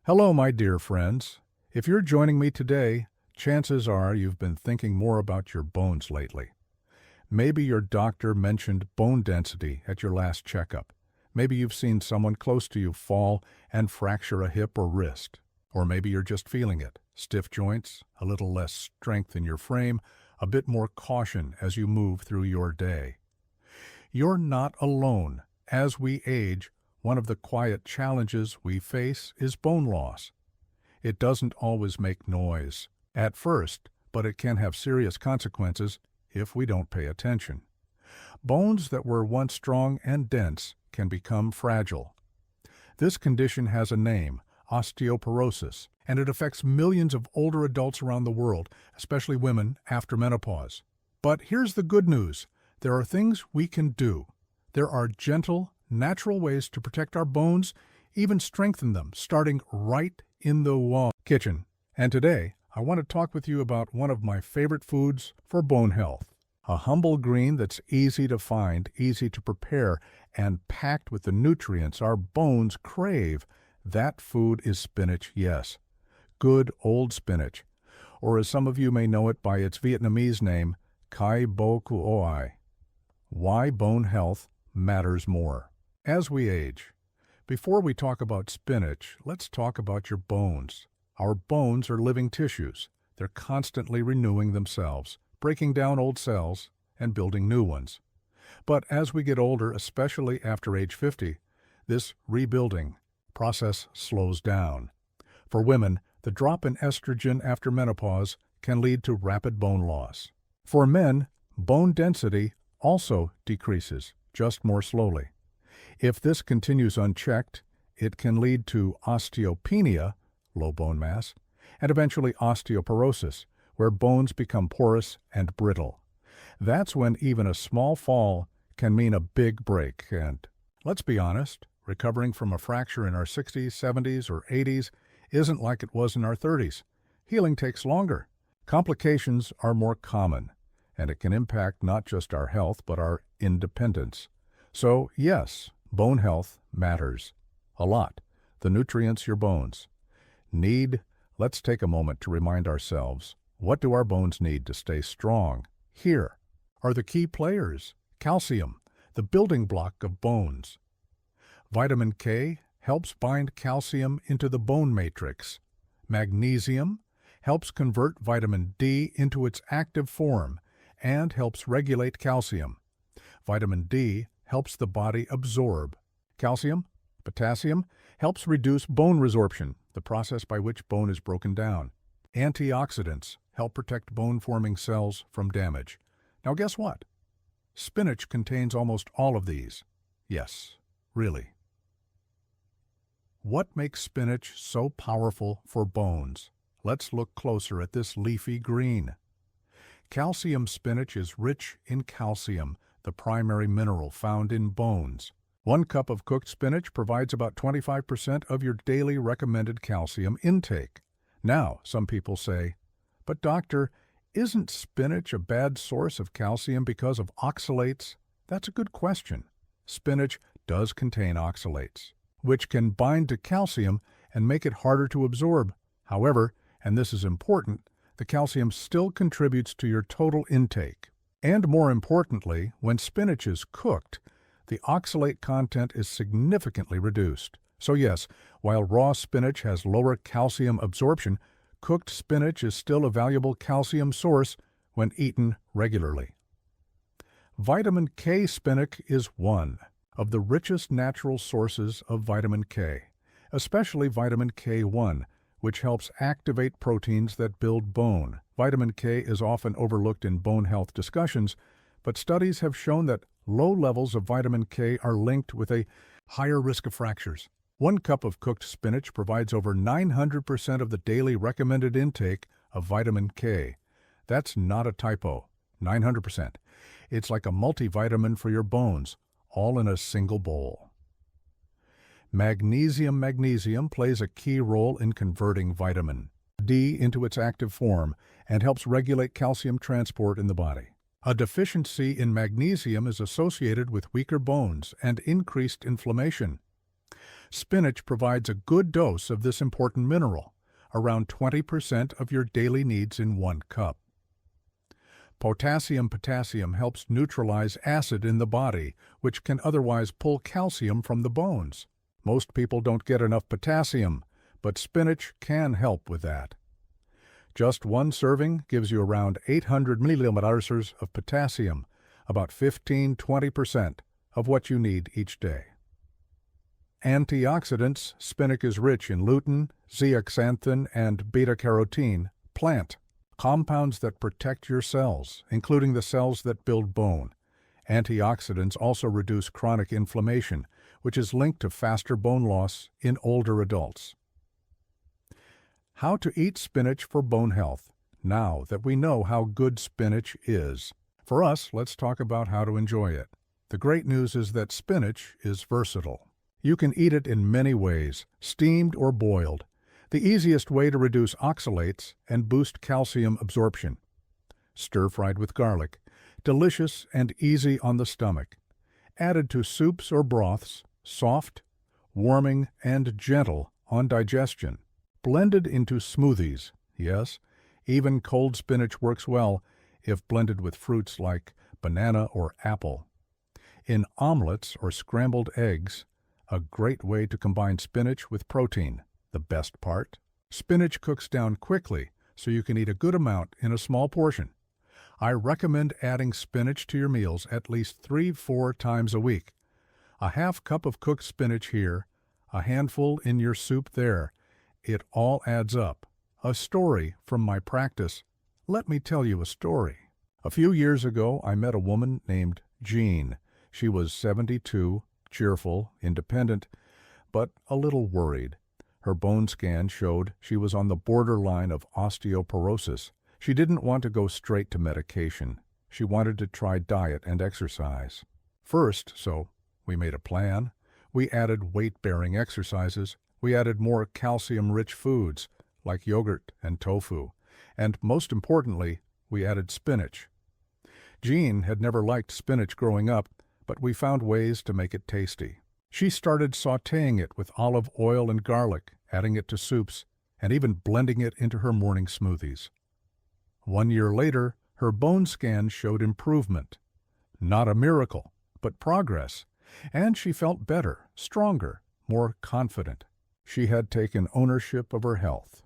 Hello, my dear friends. If you're joining me today, chances are you've been thinking more about your bones lately. Maybe your doctor mentioned bone density at your last checkup. Maybe you've seen someone close to you fall and fracture a hip or wrist. Or maybe you're just feeling it. Stiff joints, a little less strength in your frame, a bit more caution as you move through your day. You're not alone. As we age, one of the quiet challenges we face is bone loss. It doesn't always make noise at first, but it can have serious consequences if we don't pay attention. Bones that were once strong and dense can become fragile. This condition has a name, osteoporosis, and it affects millions of older adults around the world, especially women after menopause. But here's the good news. There are things we can do. There are gentle, natural ways to protect our bones, even strengthen them, starting right in the kitchen. And today, I want to talk with you about one of my favorite foods for bone health. A humble green that's easy to find, easy to prepare, and packed with the nutrients our bones crave. That food is spinach, yes. Good old spinach. Or as some of you may know it by its Vietnamese name, Kai Bo Kuoi. Why bone health matters more. As we age, before we talk about spinach, let's talk about your bones. Our bones are living tissues. They're constantly renewing themselves, breaking down old cells and building new ones. But as we get older, especially after age 50, this rebuilding process slows down. For women, the drop in estrogen after menopause can lead to rapid bone loss. For men, bone density also decreases, just more slowly. If this continues unchecked, it can lead to osteopenia, low bone mass, and eventually osteoporosis, where bones become porous and brittle. That's when even a small fall can mean a big break, and let's be honest, recovering from a fracture in our 60s, 70s, or 80s isn't like it was in our 30s. Healing takes longer. Complications are more common, and it can impact not just our health, but our independence. So, yes, bone health matters a lot. The nutrients your bones need. Let's take a moment to remind ourselves, what do our bones need to stay strong? Here are the key players. Calcium, the building block of bones. Vitamin K helps bind calcium into the bone matrix. Magnesium helps convert vitamin D into its active form and helps regulate calcium. Vitamin D helps the body absorb. Calcium, potassium, helps reduce bone resorption, the process by which bone is broken down. Antioxidants help protect bone-forming cells from damage. Now guess what? Spinach contains almost all of these. Yes, really. What makes spinach so powerful for bones? Let's look closer at this leafy green. Calcium spinach is rich in calcium, the primary mineral found in bones. 1 cup of cooked spinach provides about 25% of your daily recommended calcium intake. Now, some people say, but doctor, isn't spinach a bad source of calcium because of oxalates? That's a good question. Spinach does contain oxalates, which can bind to calcium and make it harder to absorb. However, and this is important, the calcium still contributes to your total intake. And more importantly, when spinach is cooked, the oxalate content is significantly reduced. So yes, while raw spinach has lower calcium absorption, cooked spinach is still a valuable calcium source when eaten regularly. Vitamin K spinach is one of the richest natural sources of vitamin K, especially vitamin K1, which helps activate proteins that build bone. Vitamin K is often overlooked in bone health discussions, but studies have shown that low levels of vitamin K are linked with a higher risk of fractures. 1 cup of cooked spinach provides over 900% of the daily recommended intake of vitamin K. That's not a typo. 900%. It's like a multivitamin for your bones, all in a single bowl. Magnesium plays a key role in converting vitamin D into its active form and helps regulate calcium transport in the body. A deficiency in magnesium is associated with weaker bones and increased inflammation. Spinach provides a good dose of this important mineral, around 20% of your daily needs in 1 cup. Potassium helps neutralize acid in the body, which can otherwise pull calcium from the bones. Most people don't get enough potassium, but spinach can help with that. Just 1 serving gives you around 800 milliliters of potassium, about 15–20% of what you need each day. Antioxidants: spinach is rich in lutein, zeaxanthin, and beta-carotene, plant compounds that protect your cells, including the cells that build bone. Antioxidants also reduce chronic inflammation, which is linked to faster bone loss in older adults. How to eat spinach for bone health, now that we know how good spinach is. For us, let's talk about how to enjoy it. The great news is that spinach is versatile. You can eat it in many ways, steamed or boiled. The easiest way to reduce oxalates and boost calcium absorption. Stir-fried with garlic, delicious and easy on the stomach. Added to soups or broths, soft, warming, and gentle on digestion. Blended into smoothies, yes, even cold spinach works well if blended with fruits like banana or apple. In omelets or scrambled eggs, a great way to combine spinach with protein. The best part? Spinach cooks down quickly, so you can eat a good amount in a small portion. I recommend adding spinach to your meals at least 3–4 times a week. A half cup of cooked spinach here, a handful in your soup there. It all adds up. A story from my practice. Let me tell you a story. A few years ago, I met a woman named Jean. She was 72, cheerful, independent, but a little worried. Her bone scan showed she was on the borderline of osteoporosis. She didn't want to go straight to medication. She wanted to try diet and exercise. First, so we made a plan. We added weight-bearing exercises. We added more calcium-rich foods, like yogurt and tofu. And most importantly, we added spinach. Jean had never liked spinach growing up, but we found ways to make it tasty. She started sautéing it with olive oil and garlic, adding it to soups, and even blending it into her morning smoothies. 1 year later, her bone scan showed improvement. Not a miracle, but progress. And she felt better, stronger, more confident. She had taken ownership of her health.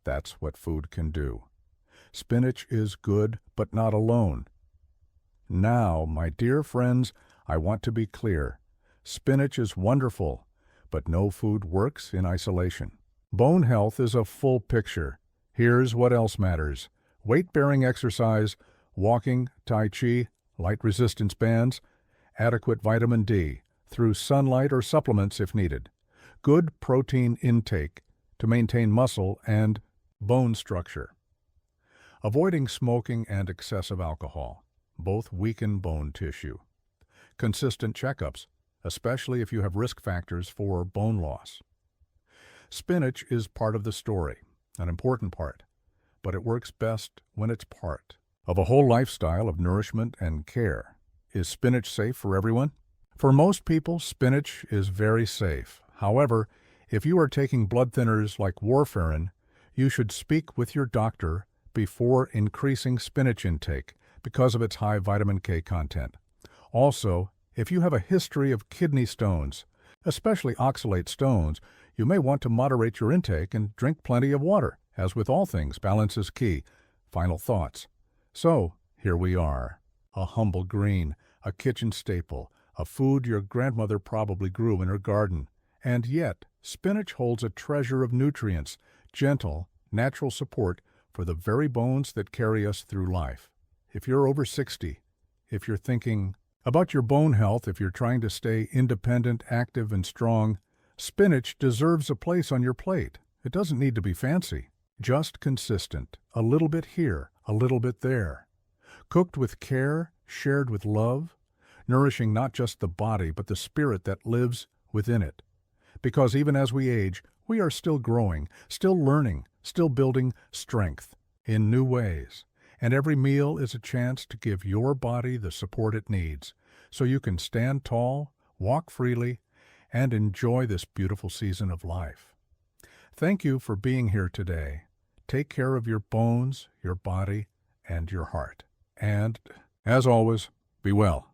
That's what food can do. Spinach is good, but not alone. Now, my dear friends, I want to be clear. Spinach is wonderful, but no food works in isolation. Bone health is a full picture. Here's what else matters: weight-bearing exercise, walking, tai chi, light resistance bands, adequate vitamin D, through sunlight or supplements if needed, good protein intake to maintain muscle and bone structure. Avoiding smoking and excessive alcohol. Both weaken bone tissue. Consistent checkups, especially if you have risk factors for bone loss. Spinach is part of the story, an important part, but it works best when it's part of a whole lifestyle of nourishment and care. Is spinach safe for everyone? For most people, spinach is very safe. However, if you are taking blood thinners like warfarin, you should speak with your doctor before increasing spinach intake because of its high vitamin K content. Also, if you have a history of kidney stones, especially oxalate stones, you may want to moderate your intake and drink plenty of water. As with all things, balance is key. Final thoughts. So, here we are. A humble green, a kitchen staple, a food your grandmother probably grew in her garden. And yet, spinach holds a treasure of nutrients, gentle, natural support for the very bones that carry us through life. If you're over 60, if you're thinking about your bone health, if you're trying to stay independent, active, and strong, spinach deserves a place on your plate. It doesn't need to be fancy, just consistent, a little bit here, a little bit there. Cooked with care, shared with love, nourishing not just the body, but the spirit that lives within it. Because even as we age, we are still growing, still learning, still building strength in new ways. And every meal is a chance to give your body the support it needs, so you can stand tall, walk freely, and enjoy this beautiful season of life. Thank you for being here today. Take care of your bones, your body, and your heart. And, as always, be well.